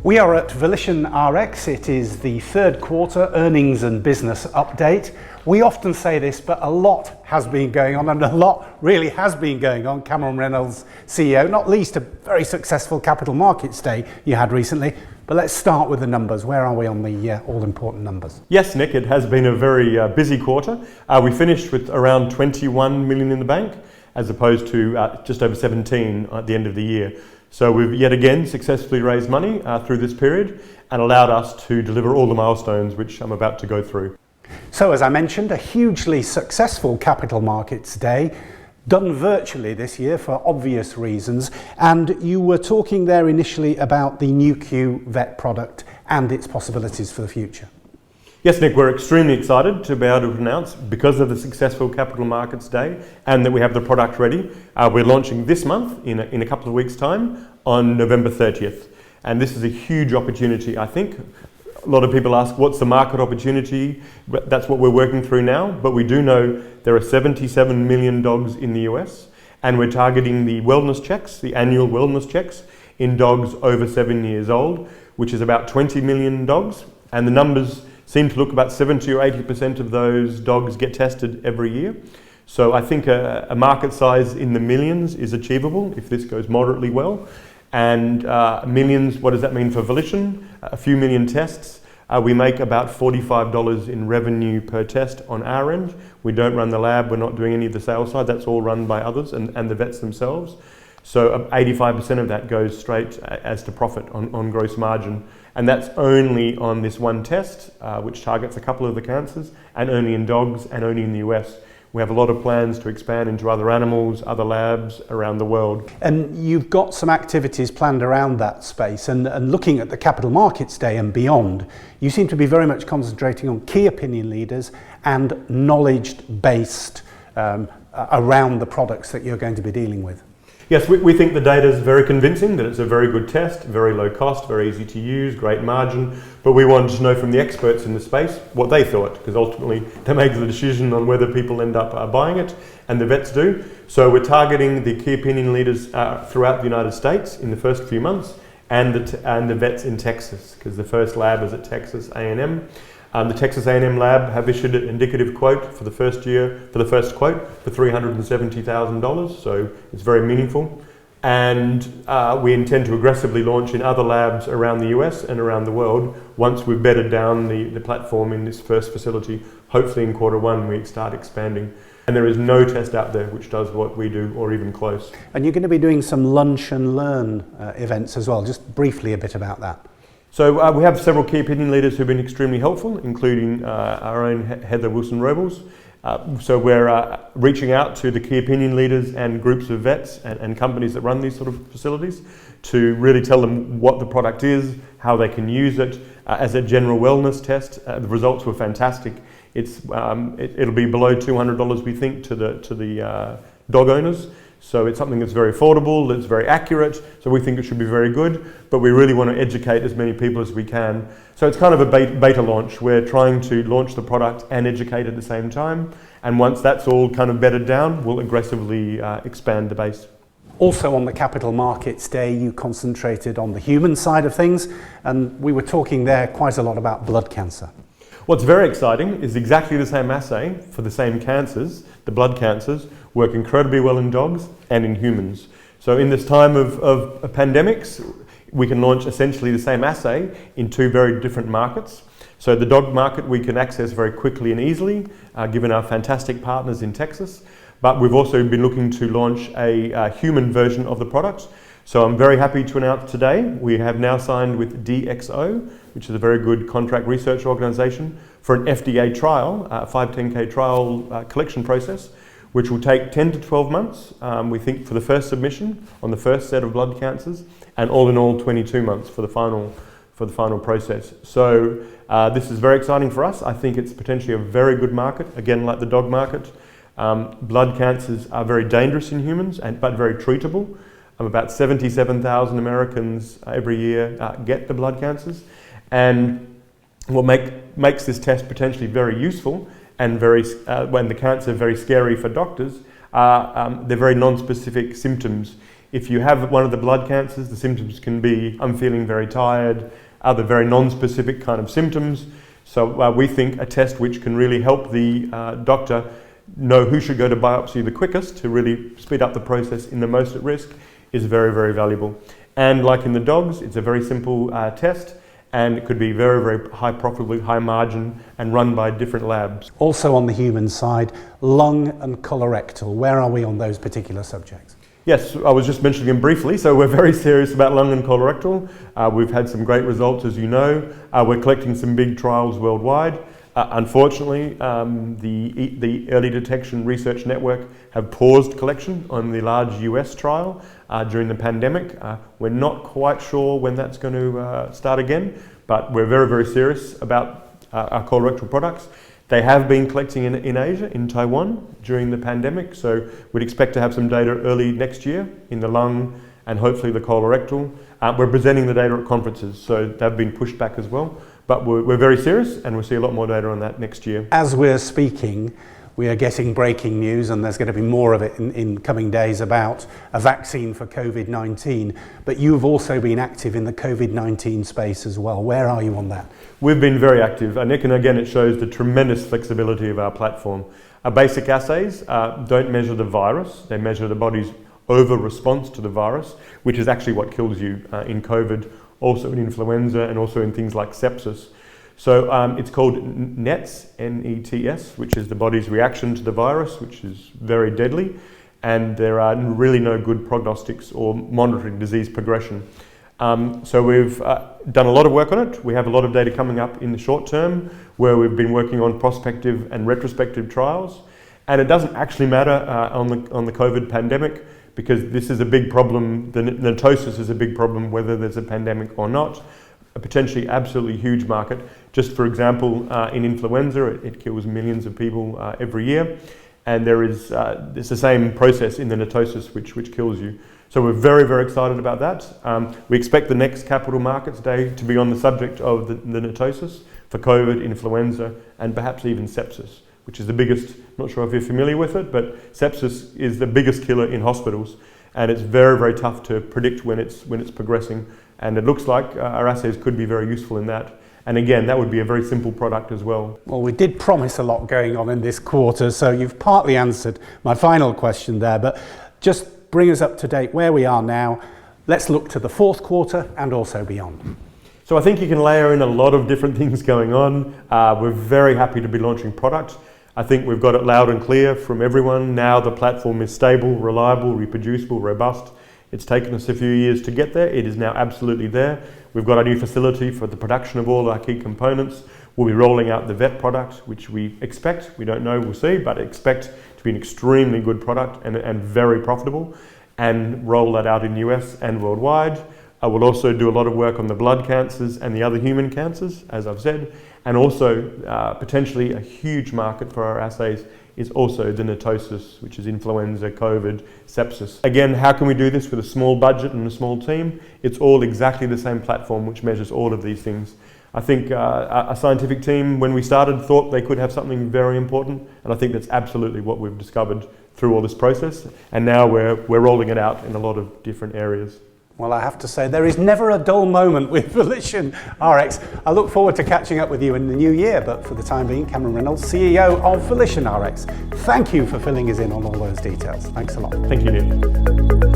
We are at Volition RX. It is the third quarter earnings and business update. We often say this, but a lot has been going on, and a lot really has been going on. Cameron Reynolds, CEO, not least a very successful capital markets day you had recently. But let's start with the numbers. Where are we on the all-important numbers? Yes, Nick, it has been a very busy quarter. We finished with around 21 million in the bank, as opposed to just over 17 at the end of the year. So we've yet again successfully raised money through this period and allowed us to deliver all the milestones which I'm about to go through. So as I mentioned, a hugely successful capital markets day, done virtually this year for obvious reasons. And you were talking there initially about the Nu-Q vet product and its possibilities for the future. Yes, Nick, we're extremely excited to be able to announce, because of the successful Capital Markets Day and that we have the product ready, we're launching this month in a couple of weeks' time on November 30th. And this is a huge opportunity, I think. A lot of people ask, what's the market opportunity? That's what we're working through now, but we do know there are 77 million dogs in the US, and we're targeting the wellness checks, the annual wellness checks in dogs over 7 years old, which is about 20 million dogs, and the numbers seem to look about 70 or 80% of those dogs get tested every year. So I think a market size in the millions is achievable if this goes moderately well. And millions, what does that mean for Volition? A few million tests. We make about $45 in revenue per test on our end. We don't run the lab, we're not doing any of the sales side, that's all run by others and the vets themselves. So 85% of that goes straight as to profit on gross margin. And that's only on this one test, which targets a couple of the cancers, and only in dogs and only in the US. We have a lot of plans to expand into other animals, other labs around the world. And you've got some activities planned around that space, and looking at the Capital Markets Day and beyond, you seem to be very much concentrating on key opinion leaders and knowledge-based around the products that you're going to be dealing with. Yes, we think the data is very convincing, that it's a very good test, very low cost, very easy to use, great margin, but we wanted to know from the experts in the space what they thought, because ultimately they make the decision on whether people end up buying it, and the vets do. So we're targeting the key opinion leaders throughout the United States in the first few months, and the vets in Texas, because the first lab is at Texas A&M. The Texas A&M lab have issued an indicative quote for the first quote for $370,000, so it's very meaningful. And we intend to aggressively launch in other labs around the US and around the world once we've bedded down the platform in this first facility. Hopefully in Q1 we start expanding. And there is no test out there which does what we do, or even close. And you're going to be doing some lunch and learn events as well. Just briefly a bit about that. So we have several key opinion leaders who've been extremely helpful, including our own Heather Wilson-Robles. So we're reaching out to the key opinion leaders and groups of vets and companies that run these sort of facilities to really tell them what the product is, how they can use it as a general wellness test. The results were fantastic. It'll be below $200, we think, to the dog owners. So it's something that's very affordable, that's very accurate, so we think it should be very good, but we really want to educate as many people as we can. So it's kind of a beta launch. We're trying to launch the product and educate at the same time, and once that's all kind of bedded down, we'll aggressively expand the base. Also on the Capital Markets Day, you concentrated on the human side of things, and we were talking there quite a lot about blood cancer. What's very exciting is exactly the same assay for the same cancers, the blood cancers, work incredibly well in dogs and in humans. So in this time of pandemics, we can launch essentially the same assay in two very different markets. So the dog market we can access very quickly and easily, given our fantastic partners in Texas. But we've also been looking to launch a human version of the product. So I'm very happy to announce today we have now signed with DXO, which is a very good contract research organisation, for an FDA trial, 510K trial collection process, which will take 10 to 12 months, we think, for the first submission on the first set of blood cancers, and all in all 22 months for the final process. So this is very exciting for us. I think it's potentially a very good market, again like the dog market. Blood cancers are very dangerous in humans, but very treatable. About 77,000 Americans every year get the blood cancers, and what makes this test potentially very useful and when the cancer very scary for doctors, they're very non-specific symptoms If you have one of the blood cancers, the symptoms can be, I'm feeling very tired, other very non-specific kind of symptoms. So we think a test which can really help the doctor know who should go to biopsy the quickest to really speed up the process in the most at risk is very, very valuable. And like in the dogs, it's a very simple test, and it could be very, very high profitable, high margin, and run by different labs. Also on the human side, lung and colorectal. Where are we on those particular subjects? Yes, I was just mentioning them briefly. So we're very serious about lung and colorectal. We've had some great results, as you know. We're collecting some big trials worldwide. Unfortunately, the Early Detection Research Network have paused collection on the large US trial during the pandemic. We're not quite sure when that's going to start again, but we're very, very serious about our colorectal products. They have been collecting in Asia, in Taiwan, during the pandemic, so we'd expect to have some data early next year in the lung and hopefully the colorectal. We're presenting the data at conferences, so they've been pushed back as well. But we're very serious, and we'll see a lot more data on that next year. As we're speaking, we are getting breaking news, and there's going to be more of it in coming days about a vaccine for COVID-19. But you've also been active in the COVID-19 space as well. Where are you on that? We've been very active, Nick, and again, it shows the tremendous flexibility of our platform. Our basic assays don't measure the virus, they measure the body's over-response to the virus, which is actually what kills you in COVID, also in influenza, and also in things like sepsis. So it's called NETS, N-E-T-S, which is the body's reaction to the virus, which is very deadly, and there are really no good prognostics or monitoring disease progression. So we've done a lot of work on it. We have a lot of data coming up in the short term where we've been working on prospective and retrospective trials. And it doesn't actually matter on the COVID pandemic, because this is a big problem. The NETosis is a big problem whether there's a pandemic or not. A potentially absolutely huge market. Just for example, in influenza, it kills millions of people every year. And it's the same process in the NETosis which kills you. So we're very, very excited about that. We expect the next Capital Markets Day to be on the subject of the NETosis for COVID, influenza, and perhaps even sepsis, which is the biggest. Not sure if you're familiar with it, but sepsis is the biggest killer in hospitals, and it's very, very tough to predict when it's progressing. And it looks like our assays could be very useful in that. And again, that would be a very simple product as well. Well, we did promise a lot going on in this quarter, so you've partly answered my final question there, but just bring us up to date where we are now. Let's look to the fourth quarter and also beyond. So I think you can layer in a lot of different things going on. We're very happy to be launching product. I think we've got it loud and clear from everyone. Now the platform is stable, reliable, reproducible, robust. It's taken us a few years to get there. It is now absolutely there. We've got a new facility for the production of all our key components. We'll be rolling out the vet product, which we expect, we don't know, we'll see, but expect to be an extremely good product and very profitable, and roll that out in the US and worldwide. I will also do a lot of work on the blood cancers and the other human cancers, as I've said, and also potentially a huge market for our assays is also the NETosis, which is influenza, COVID, sepsis. Again, how can we do this with a small budget and a small team? It's all exactly the same platform which measures all of these things. I think a scientific team, when we started, thought they could have something very important, and I think that's absolutely what we've discovered through all this process, and now we're rolling it out in a lot of different areas. Well, I have to say, there is never a dull moment with Volition RX. I look forward to catching up with you in the new year, but for the time being, Cameron Reynolds, CEO of Volition RX. Thank you for filling us in on all those details. Thanks a lot. Thank you, Nick.